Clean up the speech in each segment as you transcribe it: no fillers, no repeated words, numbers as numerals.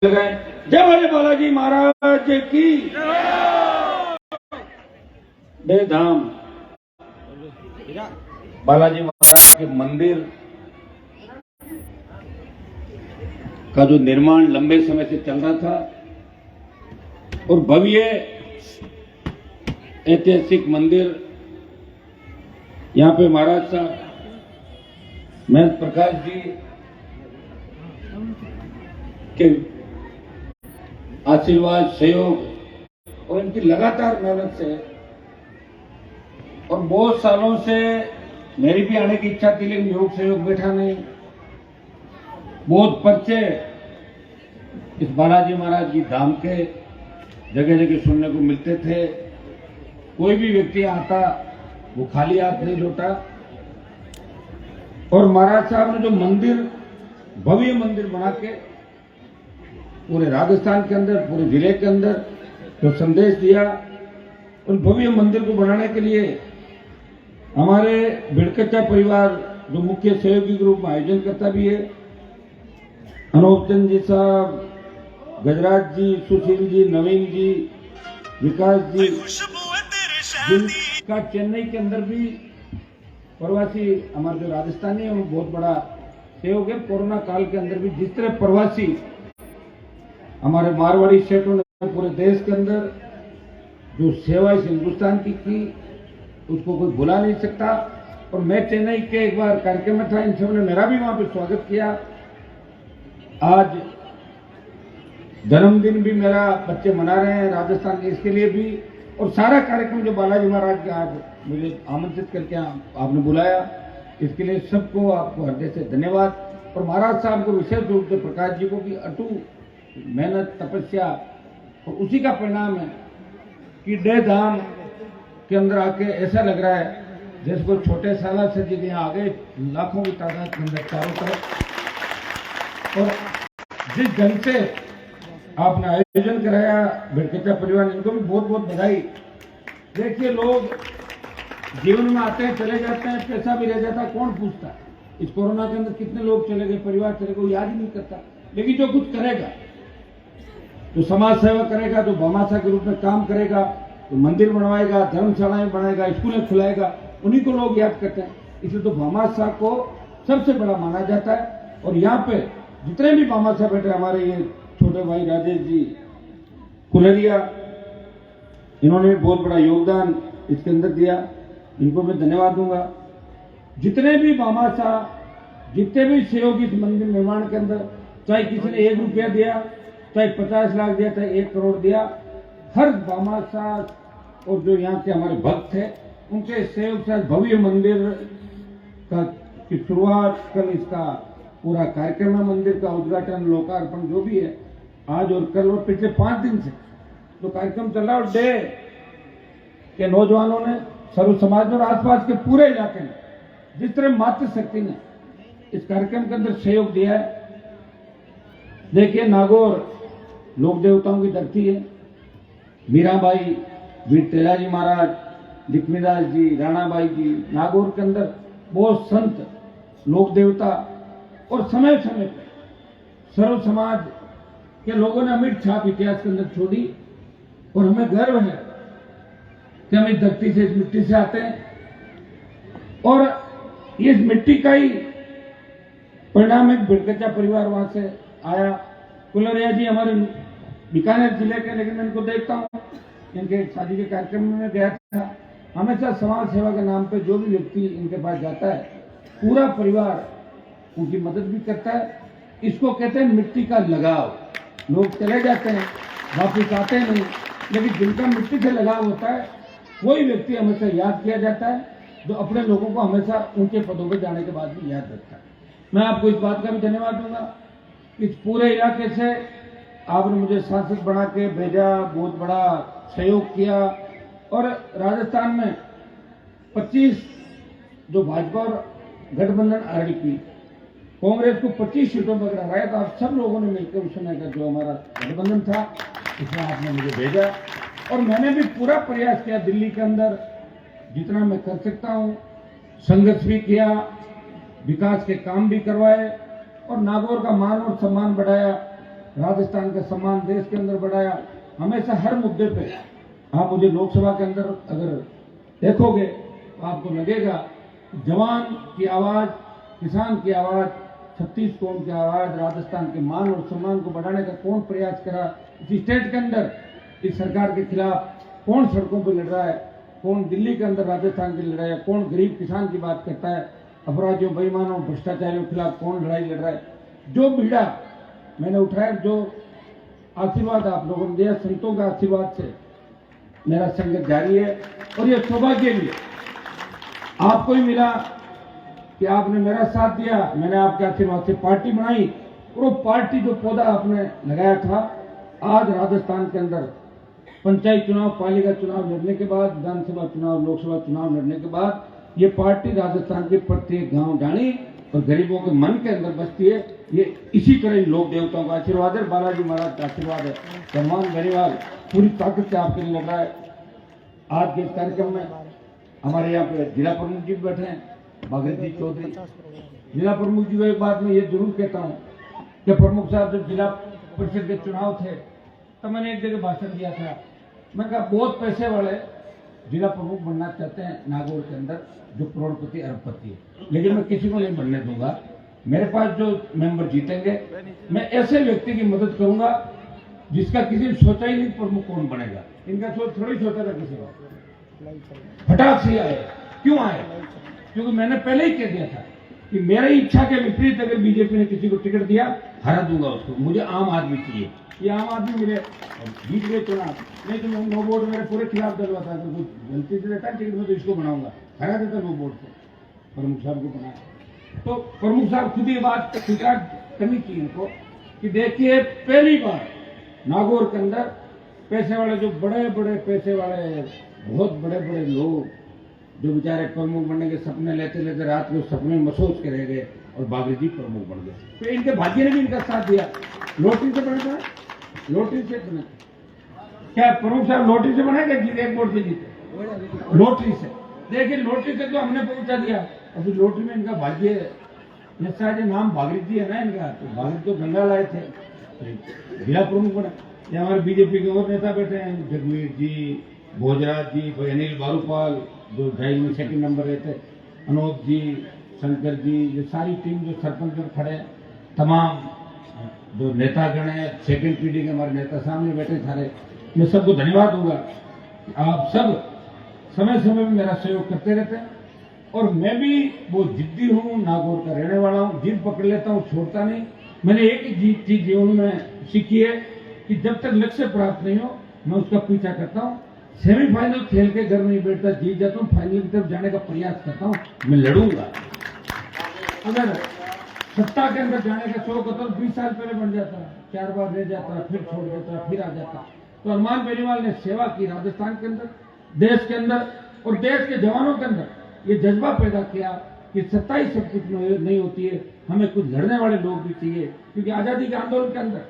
जय बोले बालाजी महाराज की। जय धाम बालाजी महाराज के मंदिर का जो निर्माण लंबे समय से चल रहा था और भव्य ऐतिहासिक मंदिर यहाँ पे महाराज साहब महेंद्र प्रकाश जी के आशीर्वाद सहयोग और इनकी लगातार मेहनत से और बहुत सालों से मेरी भी आने की इच्छा थी, लेकिन योग सहयोग बैठा नहीं। बहुत पर्चे इस बालाजी महाराज की धाम के जगह जगह सुनने को मिलते थे। कोई भी व्यक्ति आता वो खाली हाथ नहीं लौटा। और महाराज साहब ने जो मंदिर, भव्य मंदिर बना के पूरे राजस्थान के अंदर, पूरे जिले के अंदर जो संदेश दिया, उन भव्य मंदिर को बनाने के लिए हमारे भिड़कच्चा परिवार जो मुख्य सहयोगी ग्रुप में आयोजन करता भी है, अनूप चंद जी साहब, गजराज जी, सुशील जी, नवीन जी, विकास जी, जिनका चेन्नई के अंदर भी प्रवासी हमारे जो राजस्थानी है उनको बहुत बड़ा सहयोग है। कोरोना काल के अंदर भी जिस तरह प्रवासी हमारे मारवाड़ी सेठों ने पूरे देश के अंदर जो सेवा इस हिंदुस्तान की उसको कोई भुला नहीं सकता। और मैं चेन्नई के एक बार कार्यक्रम में था, इन सबने मेरा भी वहां पे स्वागत किया। आज जन्मदिन भी मेरा बच्चे मना रहे हैं राजस्थान के, इसके लिए भी। और सारा कार्यक्रम जो बालाजी महाराज का आज मुझे आमंत्रित करके आपने बुलाया, इसके लिए सबको आपको हृदय से धन्यवाद। और महाराज साहब को विशेष रूप से प्रकाश जी को कि अटूट मेहनत, तपस्या, और उसी का परिणाम है कि डे धाम के अंदर आके ऐसा लग रहा है जैसे कोई छोटे साला से जी यहाँ आ गए, लाखों की तादाद के अंदर चारों तरफ। और जिस ढंग से आपने आयोजन कराया भिड़कच्चा परिवार, इनको भी बहुत बहुत बधाई। देखिए, लोग जीवन में आते हैं, चले जाते हैं, पैसा भी रह जाता है, कौन पूछता है। इस कोरोना के अंदर कितने लोग चले गए, परिवार चले गए, याद ही नहीं करता। लेकिन जो कुछ करेगा, जो समाज सेवा करेगा, जो भामाशाह के रूप में काम करेगा, जो मंदिर बनवाएगा, धर्मशालाएं बनाएगा, स्कूलें खुलाएगा, उन्हीं को लोग याद करते हैं। इसलिए तो भामाशाह को सबसे बड़ा माना जाता है। और यहाँ पे जितने भी भामाशाह बैठे, हमारे ये छोटे भाई राजेश जी कुलरिया, इन्होंने बहुत बड़ा योगदान इसके अंदर दिया, इनको मैं धन्यवाद दूंगा। जितने भी भामाशाह, जितने भी सहयोग इस मंदिर निर्माण के अंदर, चाहे किसी ने 1 रुपया दिया, चाहे 50 लाख दिया, चाहे 1 करोड़ दिया, हर भामाशाह और जो यहाँ के हमारे भक्त हैं उनके सहयोग से भव्य मंदिर की शुरुआत, कल इसका पूरा कार्यक्रम है, मंदिर का उद्घाटन, लोकार्पण जो भी है, आज और कल और पिछले 5 दिन से जो कार्यक्रम चल रहा है। और डे के नौजवानों ने, सर्व समाज और आसपास के पूरे इलाके में जिस तरह मातृशक्ति ने इस कार्यक्रम के अंदर सहयोग दिया है। देखिए, नागौर लोक देवताओं की धरती है। मीराबाई, वीर तेलाजी महाराज, लक्ष्मीदास जी, राणाबाई जी, नागौर के अंदर बहुत संत, लोक देवता, और समय समय पर सर्व समाज के लोगों ने अमिट छाप इतिहास के अंदर छोड़ी। और हमें गर्व है कि हम इस धरती से, इस मिट्टी से आते हैं, और इस मिट्टी का ही परिणाम एक भिड़कच्चा परिवार वहां से आया। कुलरिया जी हमारे बीकानेर जिले के, लेकिन मैं इनको देखता हूँ, इनके शादी के कार्यक्रम में गया था। हमेशा समाज सेवा के नाम पे जो भी व्यक्ति इनके पास जाता है, पूरा परिवार उनकी मदद भी करता है। इसको कहते हैं मिट्टी का लगाव। लोग चले जाते हैं, वापिस आते नहीं, लेकिन जिनका मिट्टी से लगाव होता है वही व्यक्ति हमेशा याद किया जाता है, जो अपने लोगों को हमेशा ऊंचे पदों पर जाने के बाद भी याद रखता है। मैं आपको इस बात का भी धन्यवाद दूंगा। इस पूरे इलाके से आपने मुझे सांसद बना के भेजा, बहुत बड़ा सहयोग किया। और राजस्थान में 25 जो भाजपा और गठबंधन आरएलपी, कांग्रेस को 25 सीटों पर हराया, तो आप सब लोगों ने मिलकर उस समय का जो हमारा गठबंधन था, इसमें आपने मुझे भेजा। और मैंने भी पूरा प्रयास किया, दिल्ली के अंदर जितना मैं कर सकता हूँ, संघर्ष भी किया, विकास के काम भी करवाए, और नागौर का मान और सम्मान बढ़ाया। राजस्थान का सम्मान देश के अंदर बढ़ाया। हमेशा हर मुद्दे पे आप मुझे लोकसभा के अंदर अगर देखोगे तो आपको लगेगा जवान की आवाज, किसान की आवाज, 36 कौम की आवाज, राजस्थान के मान और सम्मान को बढ़ाने का कौन प्रयास करा इस स्टेट के अंदर, इस सरकार के खिलाफ कौन सड़कों पर लड़ रहा है, कौन दिल्ली के अंदर राजस्थान की लड़ रहा है, कौन गरीब किसान की बात करता है, अपराधियों, बेईमानों, भ्रष्टाचारियों के खिलाफ कौन लड़ाई लड़ रहा है। जो बीड़ा मैंने उठाया, जो आशीर्वाद आप लोगों ने दिया, संतों का आशीर्वाद से मेरा संघर्ष जारी है। और ये सौभाग्य भी आपको ही मिला कि आपने मेरा साथ दिया, मैंने आपके आशीर्वाद से पार्टी बनाई, और वो पार्टी जो पौधा आपने लगाया था, आज राजस्थान के अंदर पंचायत चुनाव, पालिका चुनाव लड़ने के बाद, विधानसभा चुनाव, लोकसभा चुनाव लड़ने के बाद ये पार्टी राजस्थान के प्रत्येक गांव जानी और गरीबों के मन के अंदर बसती है। ये इसी तरह लोक देवताओं का आशीर्वाद है, बालाजी महाराज का आशीर्वाद है। सलमान बेनीवाल पूरी ताकत से आपके लिए लड़ रहा है। आज के इस कार्यक्रम में हमारे यहाँ पे जिला प्रमुख जी बैठे हैं, भागीरथी चौधरी जिला प्रमुख जी को एक बात मैं ये जरूर कहता हूँ कि प्रमुख साहब जब जिला परिषद के चुनाव थे तो मैंने एक जगह भाषण दिया था, मैं कहा बहुत पैसे वाले जिला प्रमुख बनना चाहते हैं नागौर के अंदर, जो करोड़पति अरबपति है, लेकिन मैं किसी को नहीं बनने दूंगा। मेरे पास जो मेंबर जीतेंगे मैं ऐसे व्यक्ति की मदद करूंगा जिसका किसी ने सोचा ही नहीं प्रमुख कौन बनेगा। इनका सोच थोड़ी सोचा था किसी का, फटाक से आए। क्यों आए? क्योंकि मैंने पहले ही कह दिया था कि मेरी इच्छा के विपरीत अगर बीजेपी ने किसी को टिकट दिया हरा दूंगा उसको। मुझे आम आदमी चाहिए, ये आम आदमी मिले जीत गए चुनाव, नहीं तो नो वोट मेरे पूरे खिलाफ डलवाता है, तो गलती से देता टिकट में तो इसको बनाऊंगा, हरा देता नो वोट से। प्रमुख साहब को बनाया तो प्रमुख साहब खुद ही बात स्वीकार करनी चाहिए इनको कि देखिए पहली बार नागौर के अंदर पैसे वाले, जो बड़े बड़े पैसे वाले, बहुत बड़े बड़े लोग जो बेचारे प्रमुख बनने के सपने लेते लेते रात को सपने में सोच के रह गए और बागरी प्रमुख बन गए, तो इनके भाग्य ने भी इनका साथ दिया। लॉटरी से बने था, लॉटरी से बने क्या प्रमुख साहब लॉटरी से बने क्या जीते? एक वोट से जीते लॉटरी से। देखिए लॉटरी से तो हमने पहुंचा दिया, अभी लॉटरी में इनका भाग्य है। जैसा जो नाम भागीरथी है ना इनका, तो भागीरथी तो गंगा लाए थे, जिला प्रमुख बने। ये हमारे बीजेपी के और नेता बैठे हैं, जगवीर जी, भोजराज जी, अनिल बारूपाल जो जाइल में सेकंड नंबर रहते, अनोप जी, शंकर जी, ये सारी टीम जो सरपंच में खड़े हैं, तमाम जो नेतागण हैं, सेकंड पीढ़ी के हमारे नेता सामने बैठे सारे, मैं सबको धन्यवाद दूंगा। आप सब समय समय में मेरा सहयोग करते रहते हैं और मैं भी वो जिद्दी हूँ, नागौर का रहने वाला हूँ, जिद पकड़ लेता हूँ, छोड़ता नहीं। मैंने एक ही चीज जीवन में सीखी है कि जब तक लक्ष्य प्राप्त नहीं हो मैं उसका पीछा करता हूँ। सेमीफाइनल खेल के घर नहीं बैठता, जीत जाता हूँ, फाइनल की तरफ जाने का प्रयास करता हूँ, मैं लड़ूंगा। अगर सत्ता के अंदर जाने का शौक होता तो 20 साल पहले बन जाता, 4 बार रह जाता, फिर छोड़ देता, फिर आ जाता। तो सलमान बेनीवाल ने सेवा की राजस्थान के अंदर, देश के अंदर और देश के जवानों के अंदर ये जज्बा पैदा किया कि सत्ता ही सब कुछ नहीं होती है, हमें कुछ लड़ने वाले लोग भी चाहिए। क्योंकि आजादी के आंदोलन के अंदर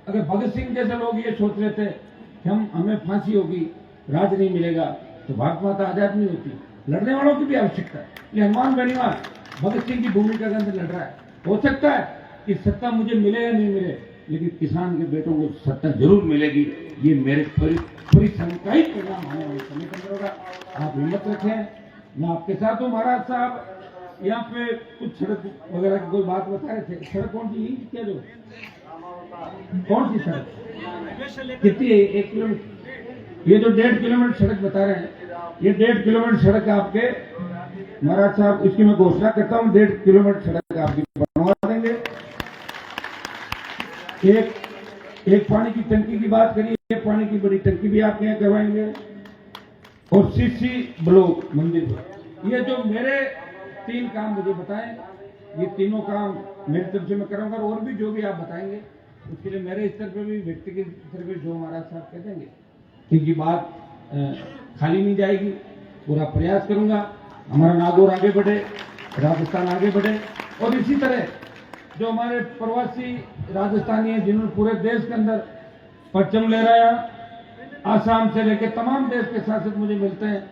अगर भगत सिंह जैसे लोग ये सोच रहे थे कि हमें फांसी होगी, राज नहीं मिलेगा, तो भारत माता आजाद नहीं होती। लड़ने वालों की भी आवश्यकता है। ये सलमान बेनीवाल भगत सिंह की भूमिका के अंदर लड़ रहा है। हो सकता है कि सत्ता मुझे मिले या नहीं मिले, लेकिन किसान के बेटों को सत्ता जरूर मिलेगी। ये मेरे परिश्रम का ही परिणाम आने वाले समय के अंदर होगा। आप हिम्मत रखें, मैं आपके साथ हूँ। महाराज साहब यहाँ पे कुछ सड़क वगैरह की कोई बात बता रहे थे, सड़क कौन सी क्या जो कौन सी सड़क कितनी है? 1 किलोमीटर। ये जो 1.5 किलोमीटर सड़क बता रहे हैं, ये 1.5 किलोमीटर सड़क आपके महाराज साहब, इसकी मैं घोषणा करता हूँ, 1.5 किलोमीटर सड़क आपकी बनवा देंगे। एक पानी की टंकी की बात करिए, एक पानी की बड़ी टंकी भी आपके यहाँ करवाएंगे। और सीसी ब्लॉक मंदिर, ये जो मेरे 3 काम मुझे बताएं, ये तीनों काम मेरी तरफ से मैं करूंगा। और भी जो भी आप बताएंगे उसके लिए मेरे स्तर पर भी, व्यक्तिगत स्तर पर जो महाराज साहब कह देंगे, क्योंकि बात खाली नहीं जाएगी, पूरा प्रयास करूंगा हमारा नागौर आगे बढ़े, राजस्थान आगे बढ़े। और इसी तरह जो हमारे प्रवासी राजस्थानी हैं जिन्होंने पूरे देश के अंदर परचम लहराया, आसाम से लेकर तमाम देश के शासक मुझे मिलते हैं,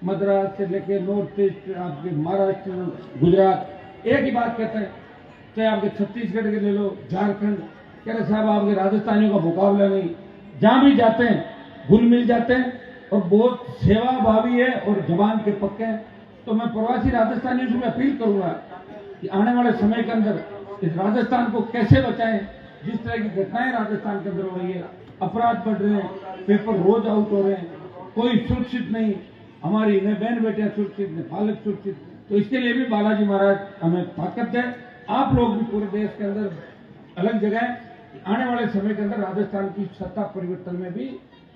मद्रास से लेकर नॉर्थ ईस्ट, आपके महाराष्ट्र, गुजरात, एक ही बात कहते हैं, चाहे आपके छत्तीसगढ़ के ले लो, झारखंड, कह रहे साहब आपके राजस्थानियों का मुकाबला नहीं, जहां भी जाते हैं घुल मिल जाते हैं और बहुत सेवा भावी है और जवान के पक्के हैं। तो मैं प्रवासी राजस्थानियों से मैं अपील करूंगा कि आने वाले समय के अंदर इस राजस्थान को कैसे बचाएं। जिस तरह की घटनाएं राजस्थान के अंदर हो रही है, अपराध बढ़ रहे हैं, पेपर रोज आउट हो रहे हैं, कोई सुरक्षित नहीं, हमारी न बहन बेटियां सुरक्षित न बालक सुरक्षित। तो इसके लिए भी बालाजी महाराज हमें ताकत है। आप लोग भी पूरे देश के अंदर अलग जगह आने वाले समय के अंदर राजस्थान की सत्ता परिवर्तन में भी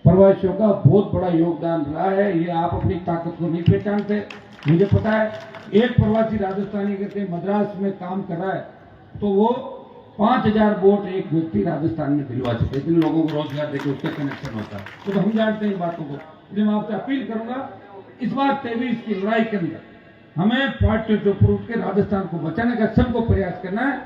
प्रवासियों का बहुत बड़ा योगदान रहा है। ये आप अपनी ताकत को नहीं पहचानते, मुझे पता है। एक प्रवासी राजस्थानी करके मद्रास में काम कर रहा है तो वो 5000 वोट एक व्यक्ति राजस्थान में दिलवा सके, जिन लोगों को रोजगार देकर उसका कनेक्शन होता है। तो हम जानते हैं इन बातों को। इसलिए मैं आपसे अपील करूंगा, इस बार 23 की लड़ाई के अंदर हमें पार्टियों से ऊपर उठ के राजस्थान को बचाने का सबको प्रयास करना है।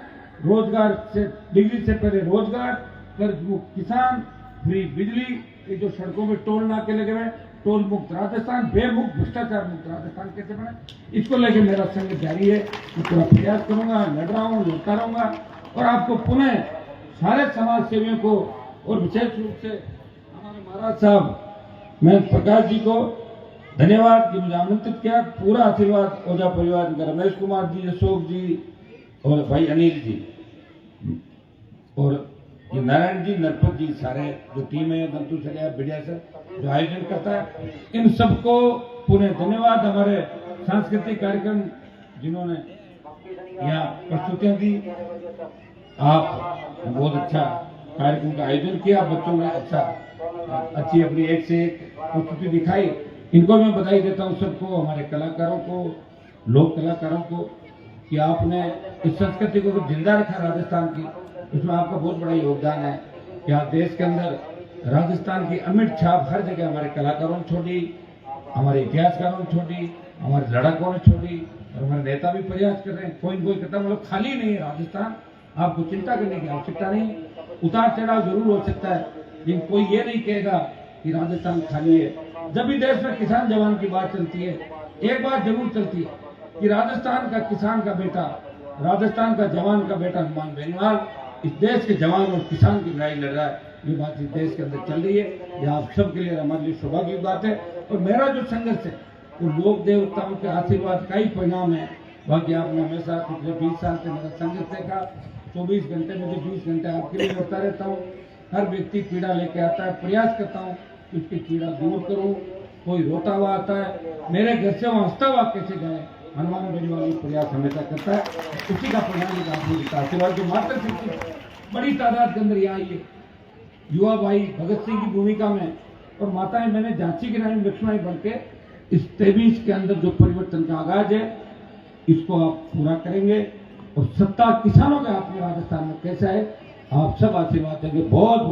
रोजगार से, डिग्री से पहले रोजगार, कर्ज मुक्त किसान, फ्री बिजली, ये जो सड़कों में टोल नाके लगे हुए, टोल मुक्त राजस्थान, बेमुक्त भ्रष्टाचार मुक्त राजस्थान कैसे बने, इसको लेकर मेरा संघर्ष जारी है। मैं पूरा प्रयास करूंगा, लड़ रहा हूँ, लड़ता रहूंगा और आपको पुनः सारे समाज सेवियों को और विशेष रूप से हमारे महाराज साहब महेंद्र प्रकाश जी को धन्यवाद कि मुझे आमंत्रित किया। पूरा आशीर्वाद ओझा परिवार का रमेश कुमार जी, अशोक जी और भाई अनिल जी और ये नारायण जी, नरपत जी, सारे जो टीम है, गंतु सरिया मीडिया से जो आयोजन करता है, इन सबको पुनः धन्यवाद। हमारे सांस्कृतिक कार्यक्रम जिन्होंने यहाँ प्रस्तुतियां दी, आप बहुत अच्छा कार्यक्रम का आयोजन किया, बच्चों ने अच्छी अपनी एक से एक प्रस्तुति दिखाई, इनको मैं बधाई देता हूँ सबको, हमारे कलाकारों को, लोक कलाकारों को, कि आपने इस संस्कृति को जिंदा रखा राजस्थान की। इसमें आपका बहुत बड़ा योगदान है कि आप देश के अंदर राजस्थान की अमिट छाप हर जगह हमारे कलाकारों ने छोड़ी, हमारे इतिहासकारों ने छोड़ी, हमारे लड़कों ने छोड़ी और हमारे नेता भी प्रयास कर रहे हैं। कोई न कोई कहता मतलब खाली नहीं है राजस्थान, आपको चिंता करने की आवश्यकता नहीं। उतार चढ़ाव जरूर हो सकता है, लेकिन कोई ये नहीं कहेगा कि राजस्थान खाली है। जब भी देश में किसान जवान की बात चलती है, एक बात जरूर चलती है कि राजस्थान का किसान का बेटा, राजस्थान का जवान का बेटा हनुमान बेनीवाल इस देश के जवान और किसान की लड़ाई लड़ रहा है। ये बात इस देश के अंदर चल रही है, ये आप सबके लिए, हमारे लिए सौभाग्य की बात है। और मेरा जो संघर्ष है वो लोक देवताओं के आशीर्वाद का ही परिणाम है। बाकी आपने हमेशा पिछले 20 साल से मेरा संघर्ष देखा, 24 घंटे में से 20 घंटे आपके लिए लड़ता रहता हूँ। हर व्यक्ति पीड़ा लेके आता है, प्रयास करता हूँ कि उसकी पीड़ा दूर करूँ। कोई रोता हुआ आता है, मेरे घर से वो हंसता हुआ कैसे जाए, हनुमान बेनीवाल प्रयास हमेशा करता है। उसी का परिणाम आपको आशीर्वाद जो मातृशक्ति बड़ी तादाद के अंदर यहाँ आई है, युवा भाई भगत सिंह की भूमिका में और माताएं मैंने झांसी की रानी लक्ष्मीबाई बन के इस 23 के अंदर जो परिवर्तन का आगाज है इसको आप पूरा करेंगे और सत्ता किसानों के हाथ में राजस्थान में कैसा है, आप सब आशीर्वाद देंगे। बहुत बहुत